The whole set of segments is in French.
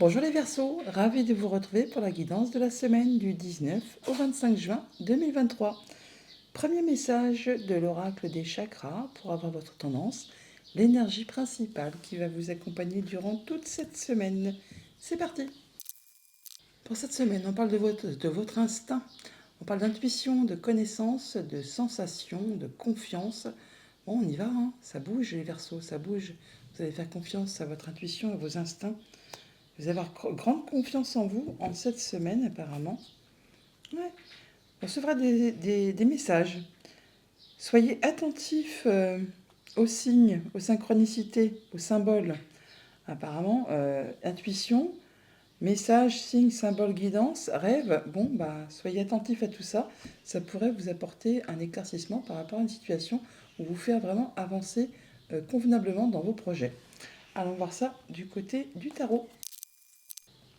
Bonjour les Verseaux, ravi de vous retrouver pour la guidance de la semaine du 19 au 25 juin 2023. Premier message de l'oracle des chakras pour avoir votre tendance, l'énergie principale qui va vous accompagner durant toute cette semaine. C'est parti. Pour cette semaine, on parle de votre instinct, on parle d'intuition, de connaissance, de sensation, de confiance. Bon, on y va, hein, ça bouge les Verseaux, ça bouge. Vous allez faire confiance à votre intuition, à vos instincts. Vous allez avoir grande confiance en vous en cette semaine, apparemment. Ouais. On recevra des messages. Soyez attentifs aux signes, aux synchronicités, aux symboles. Apparemment, intuition, message, signe, symbole, guidance, rêve. Bon, bah, soyez attentifs à tout ça. Ça pourrait vous apporter un éclaircissement par rapport à une situation ou vous faire vraiment avancer convenablement dans vos projets. Allons voir ça du côté du tarot.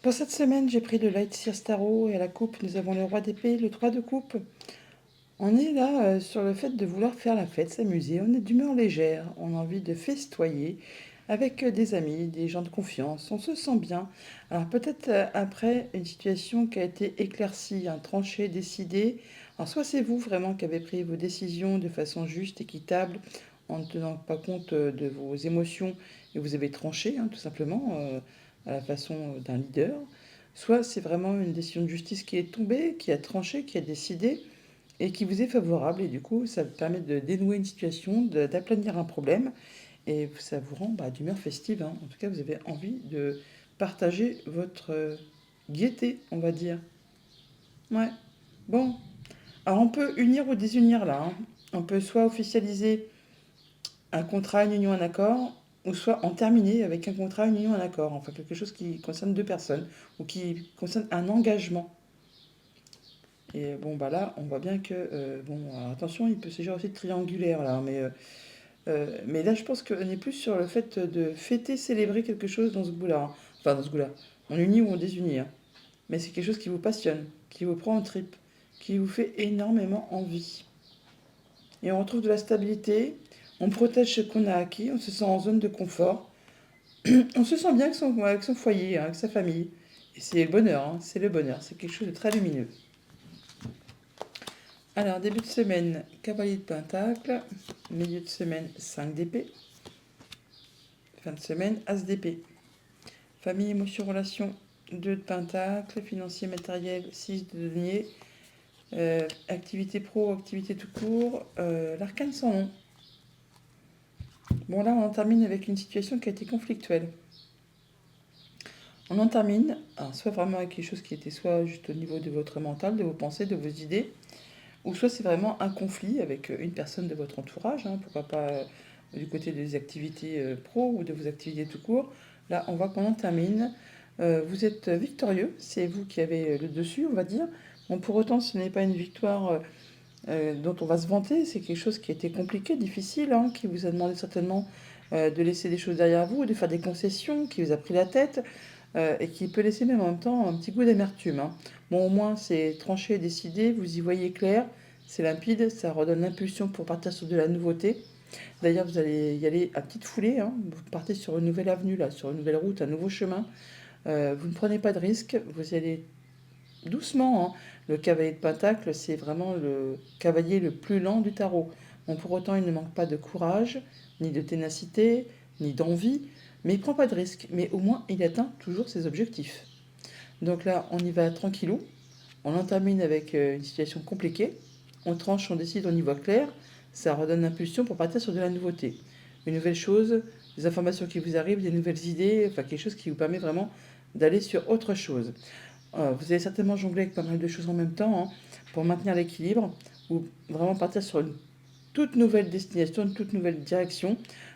Pour cette semaine, j'ai pris le Light Sears Tarot et à la coupe, nous avons le roi d'épée, le 3 de coupe. On est là sur le fait de vouloir faire la fête, s'amuser. On est d'humeur légère, on a envie de festoyer avec des amis, des gens de confiance. On se sent bien. Alors peut-être après une situation qui a été éclaircie, tranchée, décidée. Alors soit c'est vous vraiment qui avez pris vos décisions de façon juste, équitable, en ne tenant pas compte de vos émotions et vous avez tranché tout simplement à la façon d'un leader. Soit c'est vraiment une décision de justice qui est tombée, qui a tranché, qui a décidé et qui vous est favorable. Et du coup, ça vous permet de dénouer une situation, d'aplanir un problème. Et ça vous rend d'humeur festive. En tout cas, vous avez envie de partager votre gaieté, on va dire. Ouais. Bon. Alors, on peut unir ou désunir là. On peut soit officialiser un contrat, une union, un accord, ou soit en terminer avec un contrat, une union, un accord. Enfin, quelque chose qui concerne deux personnes ou qui concerne un engagement. Et bon, bah là, on voit bien que, bon, alors attention, il peut s'agir aussi de triangulaire là, mais là, je pense qu'on est plus sur le fait de fêter, célébrer quelque chose dans ce goût-là. Enfin, dans ce goût-là. On unit ou on désunit. Mais c'est quelque chose qui vous passionne, qui vous prend en trip, qui vous fait énormément envie. Et on retrouve de la stabilité, on protège ce qu'on a acquis, on se sent en zone de confort, on se sent bien avec son foyer, avec sa famille. Et c'est le bonheur, c'est le bonheur, c'est quelque chose de très lumineux. Alors, début de semaine, cavalier de pentacle, milieu de semaine, 5 d'épée, fin de semaine, as d'épée. Famille, émotion, relation, 2 de pentacle, financier, matériel, 6 de denier, activité pro, activité tout court, l'arcane sans nom. Bon, là, on en termine avec une situation qui a été conflictuelle. On en termine, alors, soit vraiment avec quelque chose qui était soit juste au niveau de votre mental, de vos pensées, de vos idées, ou soit c'est vraiment un conflit avec une personne de votre entourage, pourquoi pas du côté des activités pro ou de vos activités tout court. Là, on voit qu'on en termine. Vous êtes victorieux, c'est vous qui avez le dessus, on va dire. Bon, pour autant, ce n'est pas une victoire dont on va se vanter, c'est quelque chose qui a été compliqué, difficile, qui vous a demandé certainement de laisser des choses derrière vous, de faire des concessions, qui vous a pris la tête et qui peut laisser même en même temps un petit goût d'amertume. Bon, au moins, c'est tranché et décidé, vous y voyez clair, c'est limpide, ça redonne l'impulsion pour partir sur de la nouveauté. D'ailleurs, vous allez y aller à petite foulée, vous partez sur une nouvelle avenue, là, sur une nouvelle route, un nouveau chemin. Vous ne prenez pas de risques, vous allez doucement. Le cavalier de pentacle, c'est vraiment le cavalier le plus lent du tarot. Bon, pour autant, il ne manque pas de courage, ni de ténacité, ni d'envie, mais il ne prend pas de risques. Mais au moins, il atteint toujours ses objectifs. Donc là, on y va tranquillou. On en termine avec une situation compliquée. On tranche, on décide, on y voit clair. Ça redonne l'impulsion pour partir sur de la nouveauté. Une nouvelle chose, des informations qui vous arrivent, des nouvelles idées, enfin quelque chose qui vous permet vraiment d'aller sur autre chose. Vous allez certainement jongler avec pas mal de choses en même temps pour maintenir l'équilibre ou vraiment partir sur une toute nouvelle destination, une toute nouvelle direction.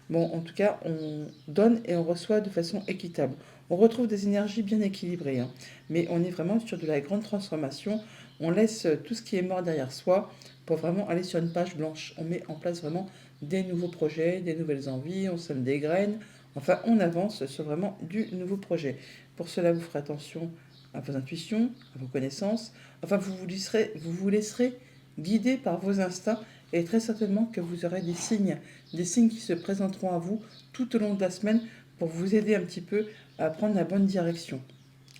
Bon, en tout cas, on donne et on reçoit de façon équitable. On retrouve des énergies bien équilibrées, mais on est vraiment sur de la grande transformation. On laisse tout ce qui est mort derrière soi pour vraiment aller sur une page blanche. On met en place vraiment des nouveaux projets, des nouvelles envies, on sème des graines. Enfin, on avance sur vraiment du nouveau projet. Pour cela, vous ferez attention à vos intuitions, à vos connaissances. Enfin, vous vous laisserez guider par vos instincts et très certainement que vous aurez des signes qui se présenteront à vous tout au long de la semaine pour vous aider un petit peu à prendre la bonne direction.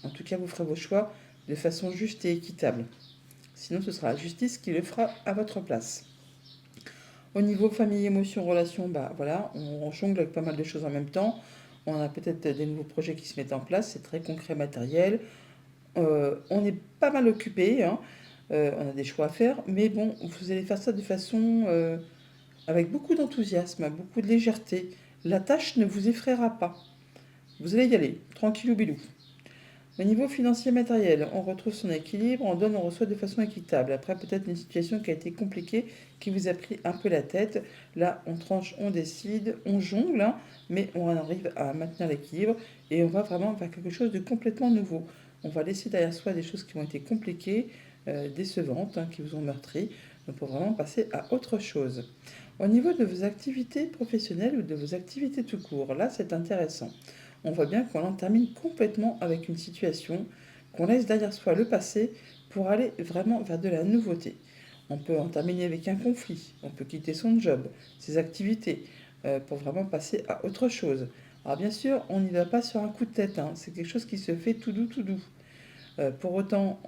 En tout cas, vous ferez vos choix de façon juste et équitable. Sinon, ce sera la justice qui le fera à votre place. Au niveau famille, émotions, relations, bah voilà, on jongle avec pas mal de choses en même temps. On a peut-être des nouveaux projets qui se mettent en place, c'est très concret, matériel. On est pas mal occupé, hein. On a des choix à faire, mais bon, vous allez faire ça de façon avec beaucoup d'enthousiasme, beaucoup de légèreté. La tâche ne vous effraiera pas. Vous allez y aller, tranquillou bilou. Au niveau financier matériel, on retrouve son équilibre, on donne, on reçoit de façon équitable. Après, peut-être une situation qui a été compliquée, qui vous a pris un peu la tête. Là, on tranche, on décide, on jongle, hein, mais on arrive à maintenir l'équilibre et on va vraiment vers quelque chose de complètement nouveau. On va laisser derrière soi des choses qui ont été compliquées, décevantes, hein, qui vous ont meurtri, donc pour vraiment passer à autre chose. Au niveau de vos activités professionnelles ou de vos activités tout court, là, c'est intéressant. On voit bien qu'on en termine complètement avec une situation, qu'on laisse derrière soi le passé pour aller vraiment vers de la nouveauté. On peut en terminer avec un conflit, on peut quitter son job, ses activités, pour vraiment passer à autre chose. Alors bien sûr, on n'y va pas sur un coup de tête, hein, c'est quelque chose qui se fait tout doux, tout doux. Pour autant,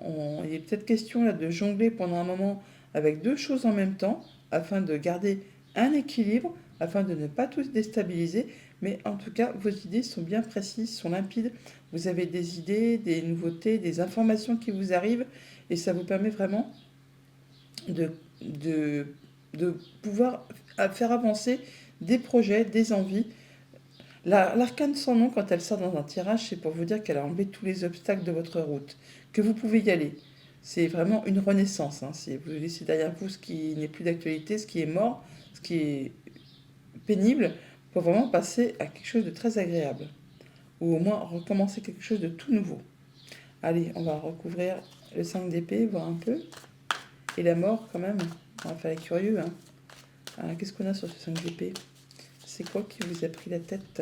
il est peut-être question là de jongler pendant un moment avec deux choses en même temps, afin de garder un équilibre, afin de ne pas tout déstabiliser. Mais en tout cas, vos idées sont bien précises, sont limpides. Vous avez des idées, des nouveautés, des informations qui vous arrivent, et ça vous permet vraiment de, de, de pouvoir faire avancer des projets, des envies. L'arcane sans nom, quand elle sort dans un tirage, c'est pour vous dire qu'elle a enlevé tous les obstacles de votre route, que vous pouvez y aller. C'est vraiment une renaissance, hein. Vous laissez derrière vous ce qui n'est plus d'actualité, ce qui est mort, ce qui est pénible, pour vraiment passer à quelque chose de très agréable. Ou au moins recommencer quelque chose de tout nouveau. Allez, on va recouvrir le 5 d'épée, voir un peu. Et la mort quand même. On va faire les curieux, hein. Alors, qu'est-ce qu'on a sur ce 5 d'épée? C'est quoi qui vous a pris la tête?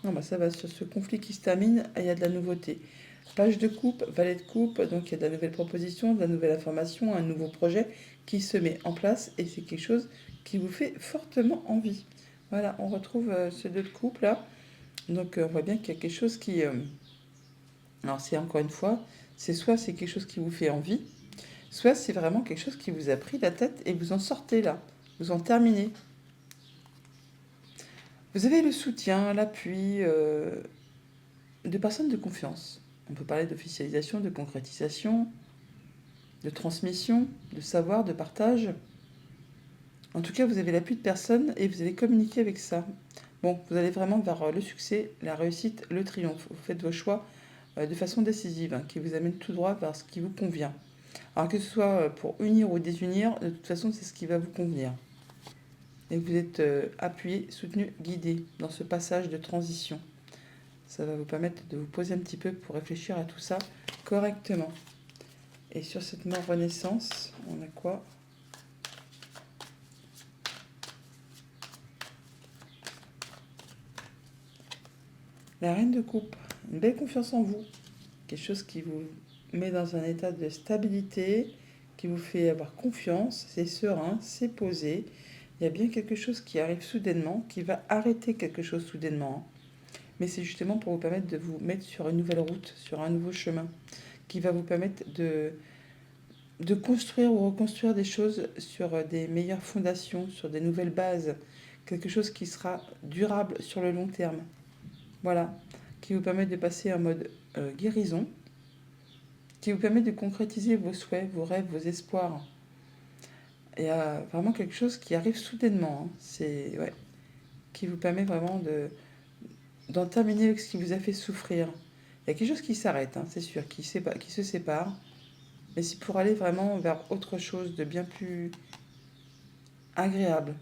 Ah bah ça va sur ce conflit qui se termine, il y a de la nouveauté. Page de coupe, valet de coupe, donc il y a de la nouvelle proposition, de la nouvelle information, un nouveau projet qui se met en place et c'est quelque chose qui vous fait fortement envie. Voilà, on retrouve ce 2 de coupe là. Donc on voit bien qu'il y a quelque chose qui... alors c'est encore une fois, c'est soit c'est quelque chose qui vous fait envie, soit c'est vraiment quelque chose qui vous a pris la tête et vous en sortez là, vous en terminez. Vous avez le soutien, l'appui de personnes de confiance. On peut parler d'officialisation, de concrétisation, de transmission, de savoir, de partage. En tout cas, vous avez l'appui de personnes et vous allez communiquer avec ça. Bon, vous allez vraiment vers le succès, la réussite, le triomphe. Vous faites vos choix de façon décisive, hein, qui vous amène tout droit vers ce qui vous convient. Alors que ce soit pour unir ou désunir, de toute façon, c'est ce qui va vous convenir. Et vous êtes appuyé, soutenu, guidé dans ce passage de transition. Ça va vous permettre de vous poser un petit peu pour réfléchir à tout ça correctement. Et sur cette mort renaissance, on a quoi? La reine de coupe, une belle confiance en vous. Quelque chose qui vous met dans un état de stabilité, qui vous fait avoir confiance, c'est serein, c'est posé. Il y a bien quelque chose qui arrive soudainement, qui va arrêter quelque chose soudainement. Mais c'est justement pour vous permettre de vous mettre sur une nouvelle route, sur un nouveau chemin, qui va vous permettre de construire ou reconstruire des choses sur des meilleures fondations, sur des nouvelles bases, quelque chose qui sera durable sur le long terme. Voilà, qui vous permet de passer en mode guérison, qui vous permet de concrétiser vos souhaits, vos rêves, vos espoirs. Il y a vraiment quelque chose qui arrive soudainement, hein. C'est ouais, qui vous permet vraiment d'en terminer avec ce qui vous a fait souffrir. Il y a quelque chose qui s'arrête, hein, c'est sûr, qui se sépare, mais c'est pour aller vraiment vers autre chose de bien plus agréable.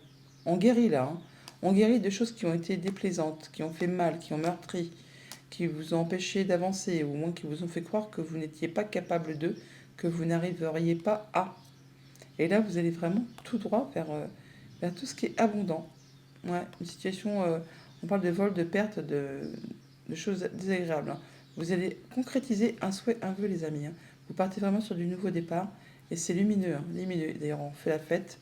On guérit là, hein. On guérit de choses qui ont été déplaisantes, qui ont fait mal, qui ont meurtri, qui vous ont empêché d'avancer, ou au moins qui vous ont fait croire que vous n'étiez pas capable d'eux, que vous n'arriveriez pas à. Et là, vous allez vraiment tout droit vers tout ce qui est abondant. Ouais, une situation, on parle de vol, de perte, de choses désagréables, hein. Vous allez concrétiser un souhait, un vœu, les amis, hein. Vous partez vraiment sur du nouveau départ, et c'est lumineux, hein, lumineux. D'ailleurs, on fait la fête,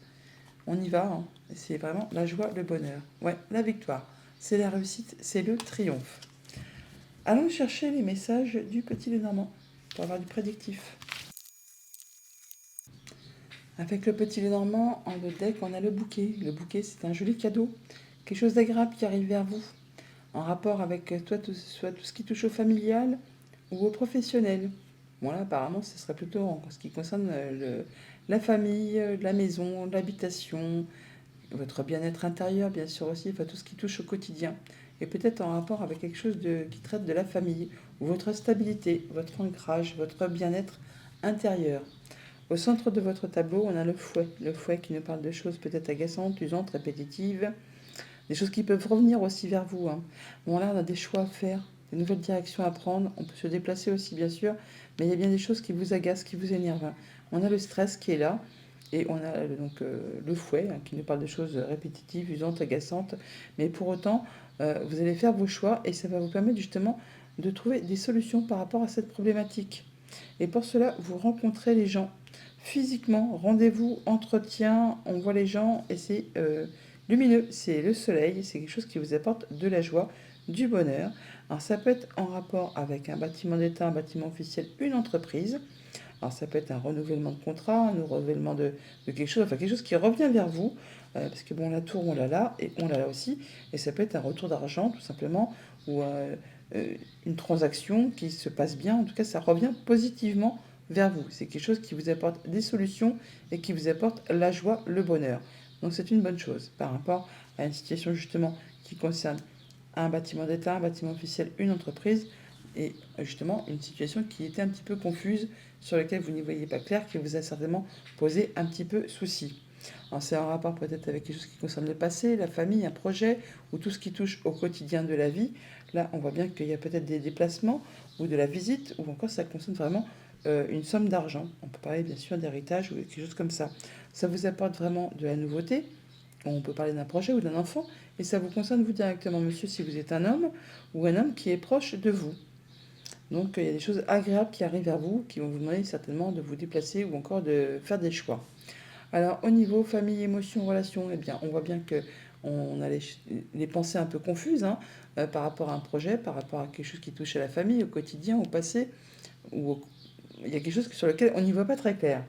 on y va, hein, et c'est vraiment la joie, le bonheur. Ouais, la victoire. c'est la réussite, c'est le triomphe. Allons chercher les messages du petit Lenormand pour avoir du prédictif. Avec le petit Lenormand, en haut de deck, on a le bouquet. Le bouquet, c'est un joli cadeau, quelque chose d'agréable qui arrive vers vous, en rapport avec soit tout ce qui touche au familial ou au professionnel. Bon là, apparemment, ce serait plutôt en ce qui concerne la famille, la maison, l'habitation, votre bien-être intérieur, bien sûr aussi, enfin tout ce qui touche au quotidien. Et peut-être en rapport avec quelque chose qui traite de la famille, ou votre stabilité, votre ancrage, votre bien-être intérieur. Au centre de votre tableau, on a le fouet qui nous parle de choses peut-être agaçantes, usantes, répétitives, des choses qui peuvent revenir aussi vers vous. Bon là, on a des choix à faire, des nouvelles directions à prendre, on peut se déplacer aussi bien sûr, mais il y a bien des choses qui vous agacent, qui vous énervent. On a le stress qui est là, et on a donc le fouet qui nous parle de choses répétitives, usantes, agaçantes, mais pour autant, vous allez faire vos choix et ça va vous permettre justement de trouver des solutions par rapport à cette problématique. Et pour cela, vous rencontrez les gens physiquement, rendez-vous, entretien, on voit les gens et c'est lumineux, c'est le soleil, c'est quelque chose qui vous apporte de la joie, du bonheur. Alors ça peut être en rapport avec un bâtiment d'État, un bâtiment officiel, une entreprise. Alors ça peut être un renouvellement de contrat, un renouvellement de quelque chose, enfin quelque chose qui revient vers vous, parce que bon, la tour, on l'a là, et on l'a là aussi, et ça peut être un retour d'argent, tout simplement, ou une transaction qui se passe bien, en tout cas ça revient positivement vers vous. C'est quelque chose qui vous apporte des solutions et qui vous apporte la joie, le bonheur. Donc c'est une bonne chose par rapport à une situation justement qui concerne un bâtiment d'État, un bâtiment officiel, une entreprise, et justement une situation qui était un petit peu confuse, sur laquelle vous n'y voyez pas clair, qui vous a certainement posé un petit peu souci. Alors c'est en rapport peut-être avec quelque chose qui concerne le passé, la famille, un projet, ou tout ce qui touche au quotidien de la vie. Là, on voit bien qu'il y a peut-être des déplacements, ou de la visite, ou encore ça concerne vraiment une somme d'argent. On peut parler bien sûr d'héritage ou quelque chose comme ça. Ça vous apporte vraiment de la nouveauté. On peut parler d'un projet ou d'un enfant, et ça vous concerne vous directement, monsieur, si vous êtes un homme ou un homme qui est proche de vous. Donc il y a des choses agréables qui arrivent à vous, qui vont vous demander certainement de vous déplacer ou encore de faire des choix. Alors au niveau famille, émotion, relation, eh bien on voit bien que on a les pensées un peu confuses par rapport à un projet, par rapport à quelque chose qui touche à la famille, au quotidien, au passé, il y a quelque chose sur lequel on n'y voit pas très clair.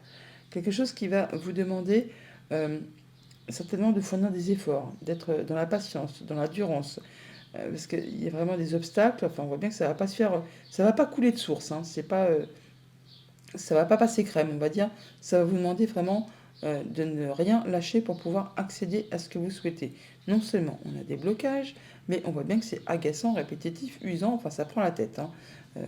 Quelque chose qui va vous demander certainement de fournir des efforts, d'être dans la patience, dans l'endurance, parce qu'il y a vraiment des obstacles. Enfin, on voit bien que ça va pas se faire, ça va pas couler de source. C'est pas, ça va pas passer crème, on va dire. Ça va vous demander vraiment de ne rien lâcher pour pouvoir accéder à ce que vous souhaitez. Non seulement on a des blocages, mais on voit bien que c'est agaçant, répétitif, usant. Enfin, ça prend la tête.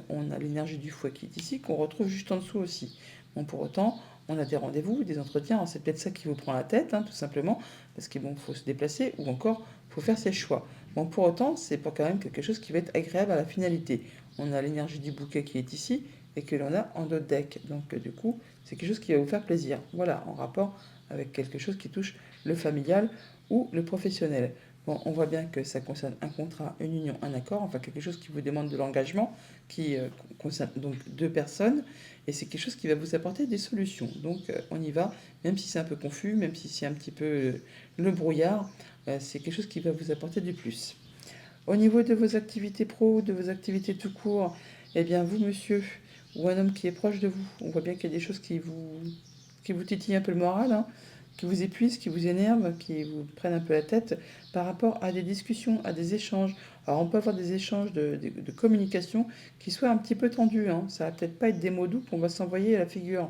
On a l'énergie du fouet qui est ici, qu'on retrouve juste en dessous aussi. Bon, pour autant, on a des rendez-vous, des entretiens. Alors, c'est peut-être ça qui vous prend la tête, tout simplement, parce qu'il bon, faut se déplacer ou encore faut faire ses choix. Bon, pour autant, c'est pas quand même quelque chose qui va être agréable à la finalité. On a l'énergie du bouquet qui est ici et que l'on a en d'autres decks. Donc, du coup, c'est quelque chose qui va vous faire plaisir. Voilà, en rapport avec quelque chose qui touche le familial ou le professionnel. Bon, on voit bien que ça concerne un contrat, une union, un accord, enfin quelque chose qui vous demande de l'engagement, qui concerne donc deux personnes, et c'est quelque chose qui va vous apporter des solutions. Donc on y va, même si c'est un peu confus, même si c'est un petit peu le brouillard, c'est quelque chose qui va vous apporter du plus. Au niveau de vos activités pro, de vos activités tout court, eh bien vous, monsieur, ou un homme qui est proche de vous, on voit bien qu'il y a des choses qui vous titillent un peu le moral, qui vous épuisent, qui vous énervent, qui vous prennent un peu la tête par rapport à des discussions, à des échanges. Alors on peut avoir des échanges de communication qui soient un petit peu tendus. Ça va peut-être pas être des mots doux qu'on va s'envoyer à la figure.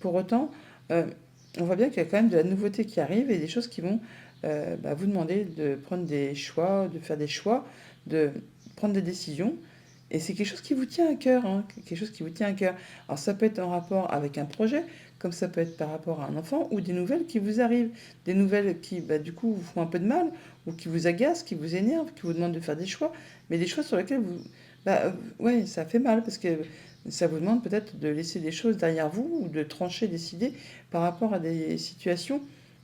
Pour autant, on voit bien qu'il y a quand même de la nouveauté qui arrive et des choses qui vont vous demander de prendre des choix, de faire des choix, de prendre des décisions. Et c'est quelque chose qui vous tient à cœur, quelque chose qui vous tient à cœur. Alors ça peut être en rapport avec un projet, comme ça peut être par rapport à un enfant, ou des nouvelles qui vous arrivent. Des nouvelles qui, du coup, vous font un peu de mal, ou qui vous agacent, qui vous énervent, qui vous demandent de faire des choix, mais des choix sur lesquels vous... ouais, ça fait mal, parce que ça vous demande peut-être de laisser des choses derrière vous, ou de trancher, décider par rapport à des situations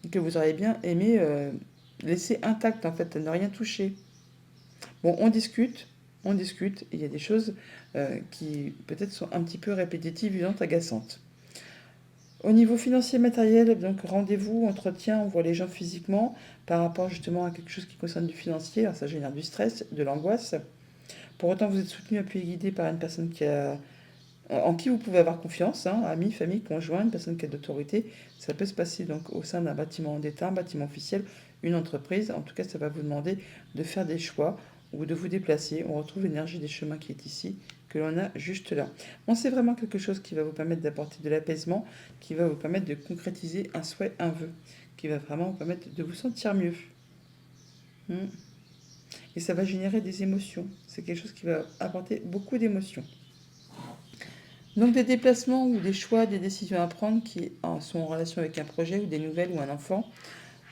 que vous auriez bien aimé laisser intactes, en fait, à ne rien toucher. Bon, on discute, et il y a des choses qui peut-être sont un petit peu répétitives, usantes, agaçantes. Au niveau financier matériel, donc rendez-vous, entretien, on voit les gens physiquement par rapport justement à quelque chose qui concerne du financier. Alors ça génère du stress, de l'angoisse. Pour autant, vous êtes soutenu, appuyé, guidé par une personne en qui vous pouvez avoir confiance, hein, amis, famille, conjoint, une personne qui a d'autorité. Ça peut se passer donc au sein d'un bâtiment d'État, un bâtiment officiel, une entreprise. En tout cas, ça va vous demander de faire des choix ou de vous déplacer. On retrouve l'énergie des chemins qui est ici, que l'on a juste là. Bon, c'est vraiment quelque chose qui va vous permettre d'apporter de l'apaisement, qui va vous permettre de concrétiser un souhait, un vœu, qui va vraiment vous permettre de vous sentir mieux. Hmm. Et ça va générer des émotions. C'est quelque chose qui va apporter beaucoup d'émotions. Donc des déplacements ou des choix, des décisions à prendre qui sont en relation avec un projet ou des nouvelles ou un enfant,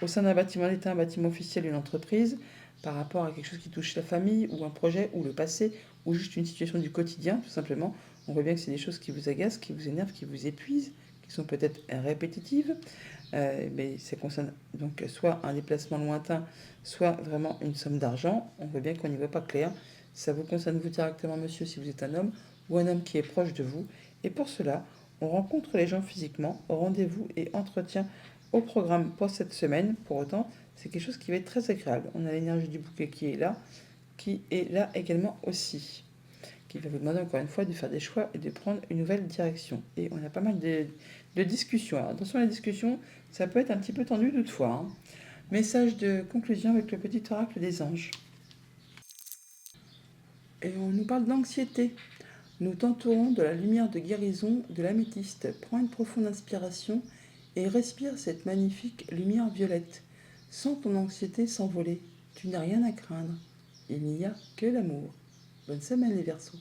au sein d'un bâtiment d'État, un bâtiment officiel, une entreprise, par rapport à quelque chose qui touche la famille ou un projet ou le passé ou juste une situation du quotidien, tout simplement. On voit bien que c'est des choses qui vous agacent, qui vous énervent, qui vous épuisent, qui sont peut-être répétitives. Mais ça concerne donc soit un déplacement lointain, soit vraiment une somme d'argent. On voit bien qu'on n'y voit pas clair. Ça vous concerne vous directement, monsieur, si vous êtes un homme, ou un homme qui est proche de vous. Et pour cela, on rencontre les gens physiquement, rendez-vous et entretien au programme pour cette semaine. Pour autant, c'est quelque chose qui va être très agréable. On a l'énergie du bouquet qui est là également aussi, qui va vous demander encore une fois de faire des choix et de prendre une nouvelle direction. Et on a pas mal de discussions. Alors attention à la discussion, ça peut être un petit peu tendu toutefois, hein. Message de conclusion avec le petit oracle des anges. Et on nous parle d'anxiété. Nous t'entourons de la lumière de guérison de l'améthyste. Prends une profonde inspiration et respire cette magnifique lumière violette. Sens ton anxiété s'envoler. Tu n'as rien à craindre. Il n'y a que l'amour. Bonne semaine les Verseaux.